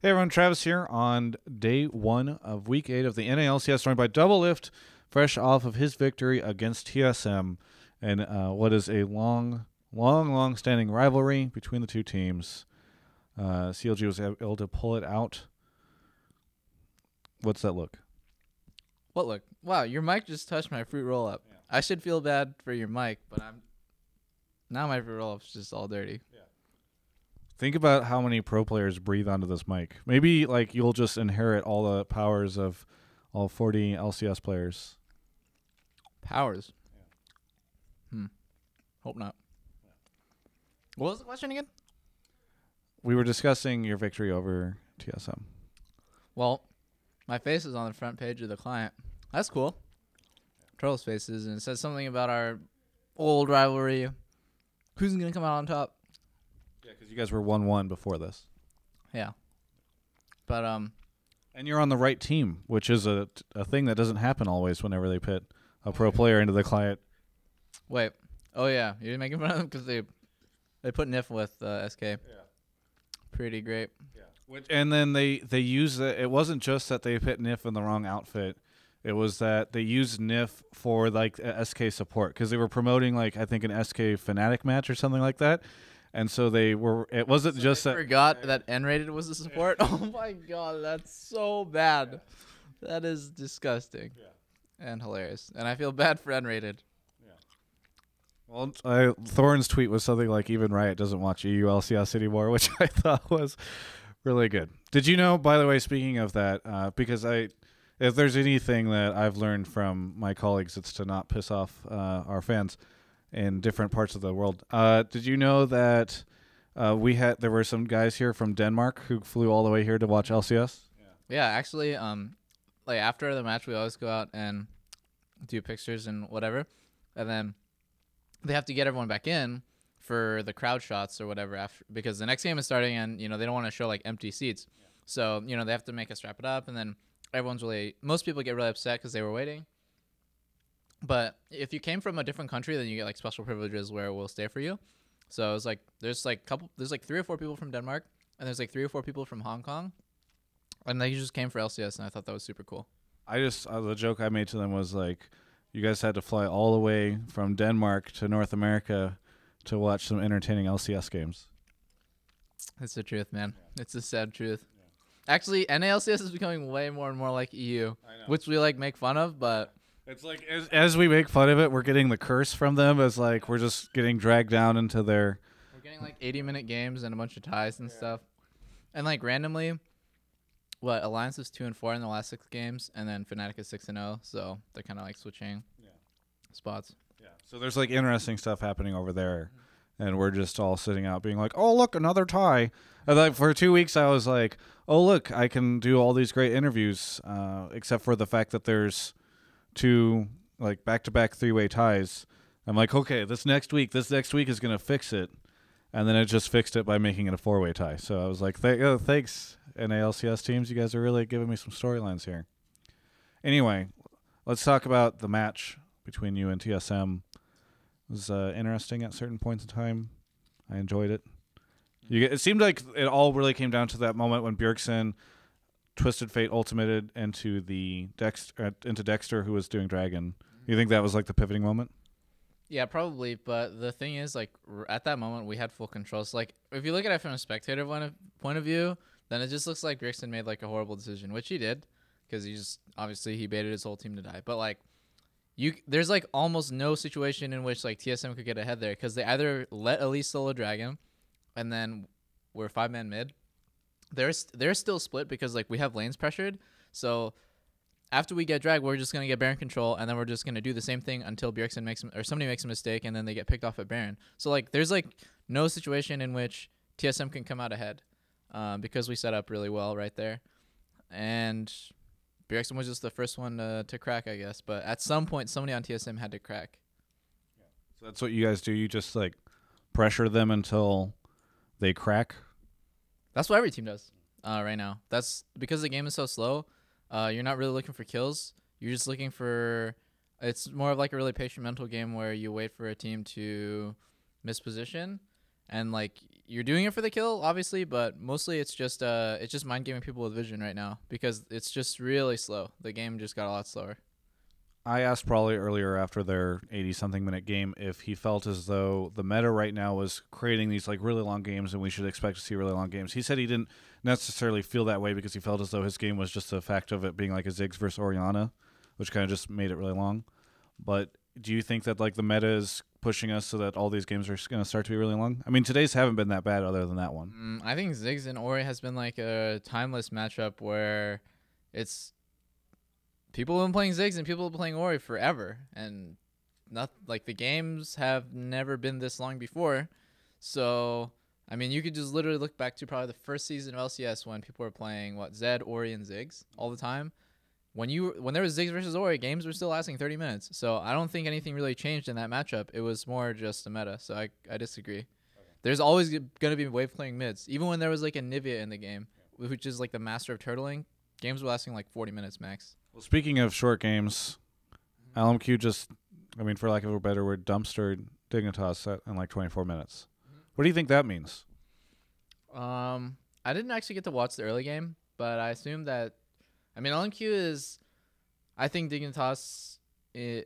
Hey everyone, Travis here on day 1 of week 8 of the NALCS, joined by Doublelift, fresh off of his victory against TSM, and what is a long-standing rivalry between the two teams. CLG was able to pull it out. What's that look? What look? Wow, your mic just touched my fruit roll-up. Yeah. I should feel bad for your mic, but now my fruit roll-up's just all dirty. Yeah. Think about how many pro players breathe onto this mic. Maybe like you'll just inherit all the powers of all 40 LCS players. Powers? Yeah. Hope not. Yeah. What was the question again? We were discussing your victory over TSM. Well, my face is on the front page of the client. That's cool. Troll's faces, and it says something about our old rivalry. Who's going to come out on top? Yeah, because you guys were 1-1 before this. Yeah. But, and you're on the right team, which is a thing that doesn't happen always whenever they pit a pro player into the client. Wait. Oh, yeah. You're making fun of them because they put Nif with SK. Yeah. Pretty great. Yeah. And then they used it. It wasn't just that they put Nif in the wrong outfit. It was that they used Nif for, like, SK support because they were promoting, like, I think an SK Fnatic match or something like that. And so they were. It wasn't just that. Forgot that N-rated was the support. Oh my god, that's so bad. Yeah. That is disgusting. Yeah. And hilarious. And I feel bad for N-rated. Yeah. Well, Thorn's tweet was something like, "Even Riot doesn't watch EU LCS anymore," which I thought was really good. Did you know? By the way, speaking of that, because if there's anything that I've learned from my colleagues, it's to not piss off our fans in different parts of the world. Did you know that there were some guys here from Denmark who flew all the way here to watch LCS? Yeah, actually, like after the match, we always go out and do pictures and whatever, and then they have to get everyone back in for the crowd shots or whatever after, because the next game is starting, and they don't want to show like empty seats, so they have to make us wrap it up, and then most people get really upset because they were waiting. But if you came from a different country, then you get like special privileges where we'll stay for you. So it's like there's 3 or 4 people from Denmark, and there's like 3 or 4 people from Hong Kong, and they just came for LCS, and I thought that was super cool. The joke I made to them was like, you guys had to fly all the way from Denmark to North America to watch some entertaining LCS games. It's the truth, man. Yeah. It's the sad truth. Yeah. Actually, NALCS is becoming way more and more like EU, which we like make fun of, but. It's like as we make fun of it, we're getting the curse from them as like we're just getting dragged down into their. We're getting like 80-minute games and a bunch of ties and stuff, and like randomly, Alliance is 2-4 in the last 6 games, and then Fnatic is 6-0, so they're kind of like switching spots. Yeah. So there's like interesting stuff happening over there, and we're just all sitting out being like, oh look, another tie. And like for 2 weeks I was like, oh look, I can do all these great interviews, except for the fact that there's 2 like back-to-back 3-way ties. I'm like, okay, this next week is gonna fix it, and then it just fixed it by making it a 4-way tie. So I was like, thanks NALCS teams, you guys are really giving me some storylines here. Anyway, let's talk about the match between you and TSM. It was interesting at certain points in time. I enjoyed it. It seemed like it all really came down to that moment when Bjergsen Twisted Fate ultimated into Dexter, who was doing Dragon. You think that was like the pivoting moment? Yeah, probably. But the thing is, like at that moment, we had full control. So like, if you look at it from a spectator point of view, then it just looks like Bjergsen made like a horrible decision, which he did, because he baited his whole team to die. But like, there's like almost no situation in which like TSM could get ahead there, because they either let Elise solo Dragon, and then we're 5-man mid. They're still split because like we have lanes pressured. So after we get dragged, we're just gonna get Baron control, and then we're just gonna do the same thing until Bjergsen somebody makes a mistake, and then they get picked off at Baron. So like there's like no situation in which TSM can come out ahead, because we set up really well right there, and Bjergsen was just the first one to crack, I guess. But at some point, somebody on TSM had to crack. Yeah. So that's what you guys do. You just like pressure them until they crack. That's what every team does right now. That's because the game is so slow. You're not really looking for kills. You're just looking for. It's more of like a really patient mental game where you wait for a team to miss position, and like you're doing it for the kill, obviously, but mostly it's just mind gaming people with vision right now because it's just really slow. The game just got a lot slower. I asked probably earlier after their 80-something minute game if he felt as though the meta right now was creating these like really long games and we should expect to see really long games. He said he didn't necessarily feel that way because he felt as though his game was just the fact of it being like a Ziggs versus Orianna, which kind of just made it really long. But do you think that like the meta is pushing us so that all these games are going to start to be really long? I mean, today's haven't been that bad other than that one. I think Ziggs and Ori has been like a timeless matchup where it's people have been playing Ziggs and people have been playing Ori forever, and not like the games have never been this long before. So I mean, you could just literally look back to probably the first season of LCS when people were playing Zed, Ori, and Ziggs all the time. When there was Ziggs versus Ori, games were still lasting 30 minutes. So I don't think anything really changed in that matchup. It was more just a meta. So I disagree. Okay. There's always going to be wave playing mids. Even when there was like a Nivea in the game, which is like the master of turtling, games were lasting like 40 minutes max. Well, speaking of short games, LMQ just, I mean, for lack of a better word, dumpstered Dignitas in like 24 minutes. What do you think that means? I didn't actually get to watch the early game, but I assume that, I mean, LMQ is, I think Dignitas,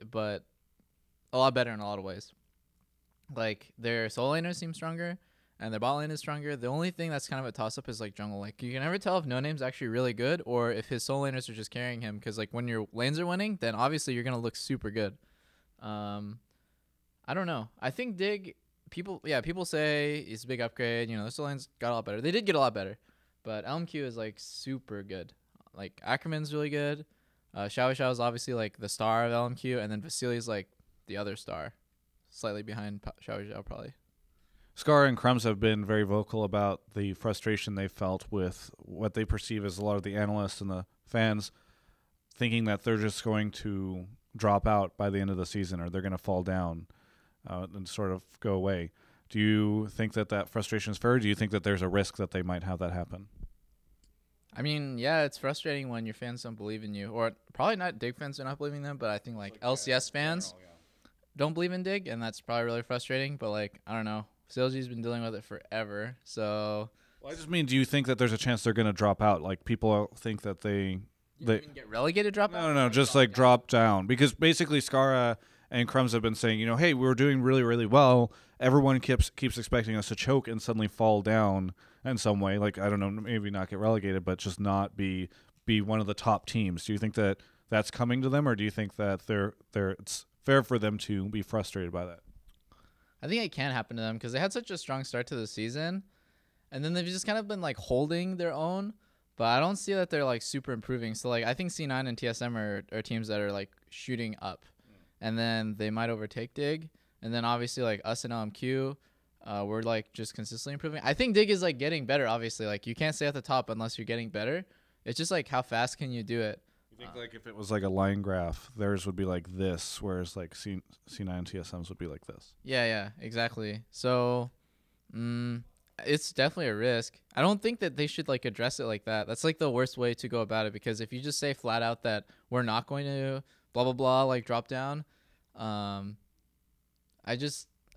but a lot better in a lot of ways. Like, their soul laners seem stronger, and their bot lane is stronger. The only thing that's kind of a toss-up is, like, jungle. Like, you can never tell if No Name's actually really good or if his soul laners are just carrying him. Because, like, when your lanes are winning, then obviously you're going to look super good. I don't know. I think Dig, people say it's a big upgrade. You know, the soul lanes got a lot better. They did get a lot better. But LMQ is, like, super good. Like, Ackerman's really good. Xiao Xiao is obviously, like, the star of LMQ. And then Vasili's, like, the other star. Slightly behind Xiao Xiao, probably. Scar and Crumbs have been very vocal about the frustration they felt with what they perceive as a lot of the analysts and the fans thinking that they're just going to drop out by the end of the season or they're going to fall down and sort of go away. Do you think that that frustration is fair? Or do you think that there's a risk that they might have that happen? I mean, yeah, it's frustrating when your fans don't believe in you. Or probably not Dig fans are not believing them, but I think like LCS fans don't believe in Dig, and that's probably really frustrating. But like, I don't know. CLG's been dealing with it forever, so. Well, I just mean, do you think that there's a chance they're going to drop out? Like, people think that they get relegated, drop out? No, just like drop down. Because basically, Skara and Crumbs have been saying, you know, hey, we're doing really, really well. Everyone keeps expecting us to choke and suddenly fall down in some way. Like, I don't know, maybe not get relegated, but just not be one of the top teams. Do you think that that's coming to them, or do you think that it's fair for them to be frustrated by that? I think it can happen to them because they had such a strong start to the season, and then they've just kind of been like holding their own. But I don't see that they're like super improving. So like I think C9 and TSM are teams that are like shooting up, and then they might overtake Dig, and then obviously like us and LMQ, we're like just consistently improving. I think Dig is like getting better. Obviously, like you can't stay at the top unless you're getting better. It's just like how fast can you do it? You think like if it was like a line graph, theirs would be like this, whereas like C9 and TSM's would be like this. Yeah, exactly. So, it's definitely a risk. I don't think that they should like address it like that. That's like the worst way to go about it because if you just say flat out that we're not going to blah blah blah like drop down,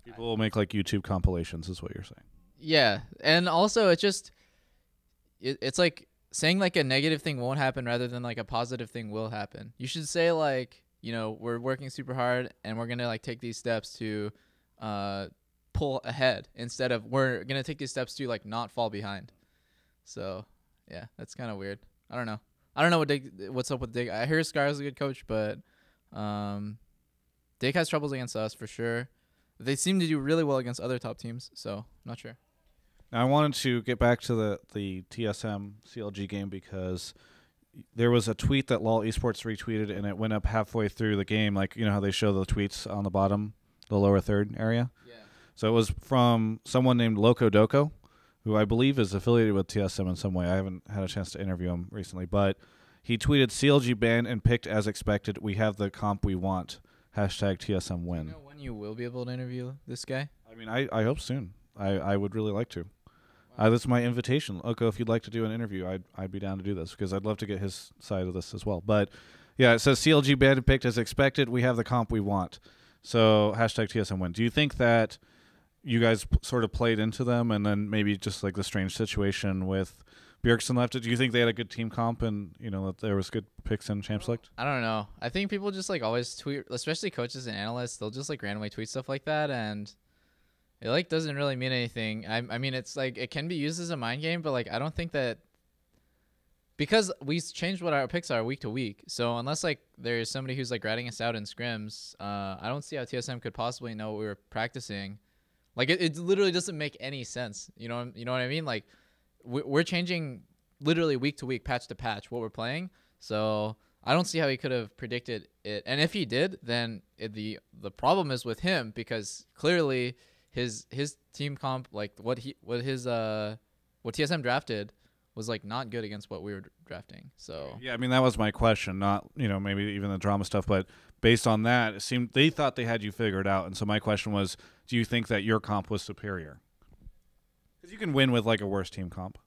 People will make like YouTube compilations, is what you're saying. Yeah, and also it's like saying like a negative thing won't happen rather than like a positive thing will happen. You should say like, you know, we're working super hard and we're gonna like take these steps to pull ahead instead of we're gonna take these steps to like not fall behind. So yeah, that's kind of weird. I don't know what's up with Dig. I hear Scar's a good coach, but Dig has troubles against us for sure. They seem to do really well against other top teams, so I'm not sure. Now, I wanted to get back to the TSM CLG game because there was a tweet that LOL Esports retweeted, and it went up halfway through the game, like, you know how they show the tweets on the bottom, the lower third area? Yeah. So it was from someone named Loco, who I believe is affiliated with TSM in some way. I haven't had a chance to interview him recently, but he tweeted, CLG banned and picked as expected. We have the comp we want. Hashtag TSM win. Do you know when you will be able to interview this guy? I mean, I hope soon. I would really like to. That's my invitation. Loco, if you'd like to do an interview, I'd be down to do this because I'd love to get his side of this as well. But yeah, it says CLG banned and picked as expected. We have the comp we want. So hashtag TSM win. Do you think that you guys sort of played into them, and then maybe just like the strange situation with Bjergsen left. Do you think they had a good team comp, and that there was good picks in Champ Select? I don't know. I think people just like always tweet, especially coaches and analysts. They'll just like randomly tweet stuff like that, and it like doesn't really mean anything. I mean, it's like it can be used as a mind game, but like I don't think that, because we changed what our picks are week to week. So unless like there's somebody who's like ratting us out in scrims, I don't see how TSM could possibly know what we were practicing. Like it literally doesn't make any sense. You know what I mean? Like we're changing literally week to week, patch to patch what we're playing. So I don't see how he could have predicted it. And if he did, then the problem is with him, because clearly his team comp, like what TSM drafted, was like not good against what we were drafting. So yeah, I mean, that was my question. Not maybe even the drama stuff, but based on that, it seemed they thought they had you figured out. And so my question was, do you think that your comp was superior? Because you can win with like a worse team comp.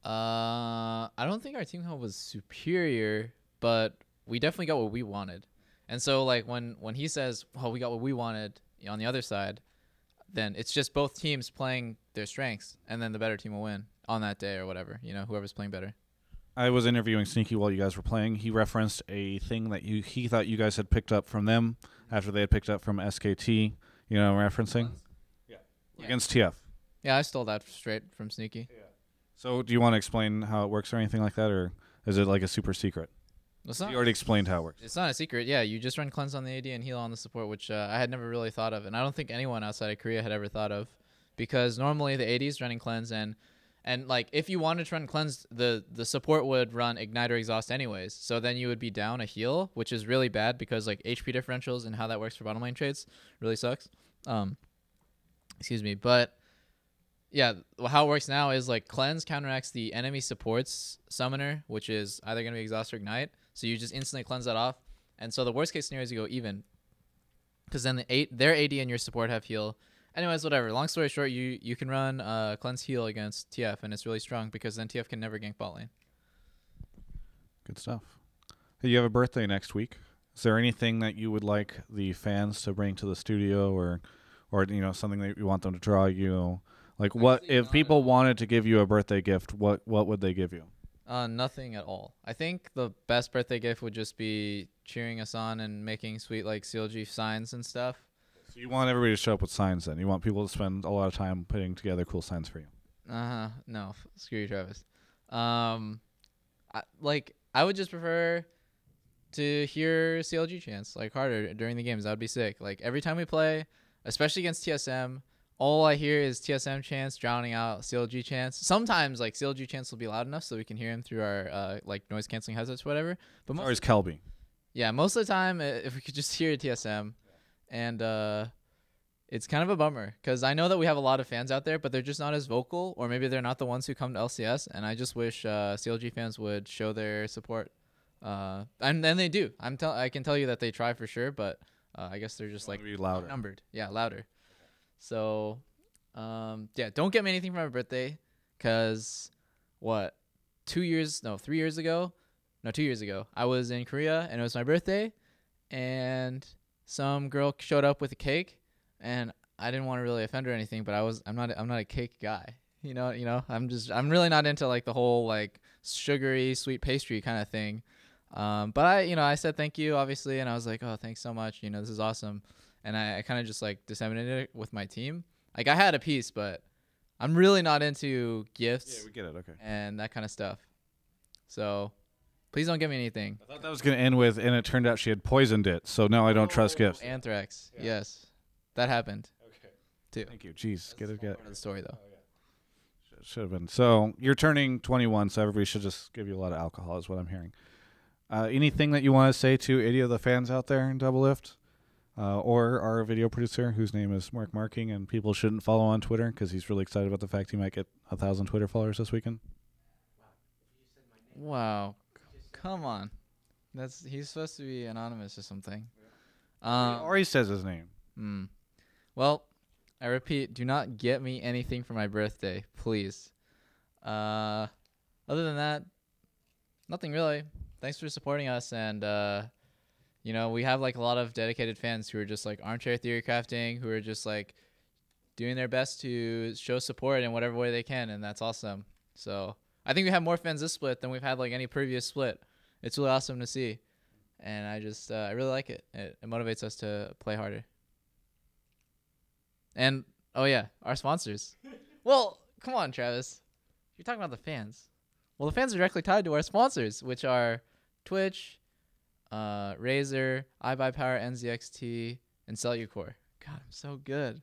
I don't think our team comp was superior, but we definitely got what we wanted. And so like when he says, "Oh, we got what we wanted," on the other side, then it's just both teams playing their strengths, and then the better team will win on that day or whatever. Whoever's playing better. I was interviewing Sneaky while you guys were playing. He referenced a thing that he thought you guys had picked up from them after they had picked up from SKT. Referencing? Yeah. Against TF. Yeah, I stole that straight from Sneaky. Yeah. So do you want to explain how it works or anything like that, or is it like a super secret? You already explained how it works. It's not a secret. Yeah, you just run cleanse on the AD and heal on the support, which I had never really thought of, and I don't think anyone outside of Korea had ever thought of, because normally the AD is running cleanse, and like if you wanted to run cleanse, the support would run ignite or exhaust anyways. So then you would be down a heal, which is really bad because like HP differentials and how that works for bottom lane trades really sucks. Excuse me, but yeah, how it works now is like cleanse counteracts the enemy support's summoner, which is either going to be exhaust or ignite. So you just instantly cleanse that off. And so the worst case scenario is you go even, because then their AD and your support have heal. Anyways, whatever. Long story short, you can run cleanse heal against TF, and it's really strong because then TF can never gank bot lane. Good stuff. Hey, you have a birthday next week. Is there anything that you would like the fans to bring to the studio, or something that you want them to draw you? Like, what if people wanted to give you a birthday gift? What would they give you? Nothing at all. I think the best birthday gift would just be cheering us on and making sweet like CLG signs and stuff. So you want everybody to show up with signs then? You want people to spend a lot of time putting together cool signs for you? No, screw you, Travis. I would just prefer to hear CLG chants like harder during the games. That would be sick. Like every time we play, especially against TSM, all I hear is TSM chants drowning out CLG chants. Sometimes like CLG chants will be loud enough so we can hear him through our like noise canceling headsets or whatever. But or is Kelby? Yeah, most of the time if we could just hear TSM, and it's kind of a bummer because I know that we have a lot of fans out there, but they're just not as vocal, or maybe they're not the ones who come to LCS. And I just wish CLG fans would show their support. And then they do. I can tell you that they try for sure, but I guess they're just like louder. Numbered. Yeah, louder. So, yeah, don't get me anything for my birthday, because 2 years ago, I was in Korea and it was my birthday, and some girl showed up with a cake, and I didn't want to really offend her or anything, but I'm not a cake guy. I'm really not into like the whole like sugary sweet pastry kind of thing. But I said thank you obviously, and I was like, oh, thanks so much. This is awesome. And I kind of just like disseminated it with my team. Like I had a piece, but I'm really not into gifts. Yeah, we get it. Okay. And that kind of stuff. So please don't give me anything. I thought that was going to end with, and it turned out she had poisoned it. So now I don't trust gifts. Anthrax. Yeah. Yes. That happened. Okay. Too. Thank you. Jeez. Get it. Part of the story though. Oh, yeah. Should have been. So you're turning 21, so everybody should just give you a lot of alcohol is what I'm hearing. Anything that you want to say to any of the fans out there in Doublelift? Or our video producer, whose name is Mark Marking, and people shouldn't follow on Twitter because he's really excited about the fact he might get 1,000 Twitter followers this weekend. Wow, come on, he's supposed to be anonymous or something. Or he says his name. Well, I repeat, do not get me anything for my birthday, please. Other than that, nothing really. Thanks for supporting us, and we have like a lot of dedicated fans who are just like armchair theory crafting, who are just like doing their best to show support in whatever way they can, and that's awesome. So I think we have more fans this split than we've had like any previous split. It's really awesome to see, and I really like it. It motivates us to play harder. And oh yeah, our sponsors. Well, come on, Travis. You're talking about the fans. Well, the fans are directly tied to our sponsors, which are Twitch, Razer, iBuyPower, NZXT, and Cellucor. God, I'm so good.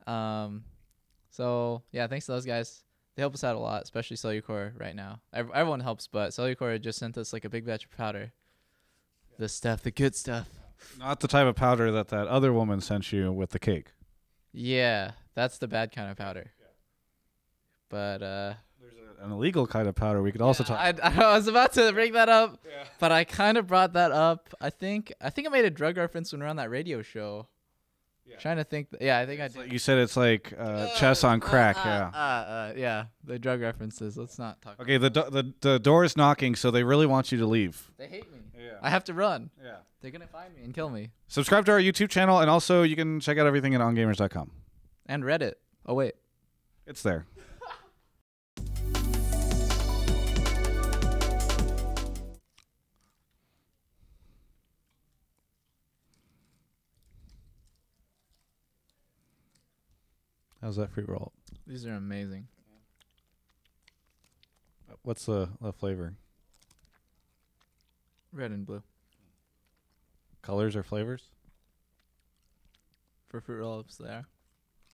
So yeah, thanks to those guys. They help us out a lot, especially Cellucor right now. Everyone helps, but Cellucor just sent us like a big batch of powder. The stuff, the good stuff. Not the type of powder that other woman sent you with the cake. Yeah, that's the bad kind of powder. Yeah. But there's an illegal kind of powder we could also talk. I was about to bring that up, but I kind of brought that up. I think I made a drug reference when we were on that radio show. Yeah. Trying to think. I think it's you said it's like chess on crack. Yeah, the drug references. Let's not talk. Okay, the door is knocking, so they really want you to leave. They hate me. Yeah. I have to run. Yeah. They're gonna find me and kill me. Subscribe to our YouTube channel, and also you can check out everything at ongamers.com. And Reddit. Oh wait, it's there. How's that free roll? These are amazing. What's the flavor? Red and blue. Colors or flavors? For fruit roll-ups, they are.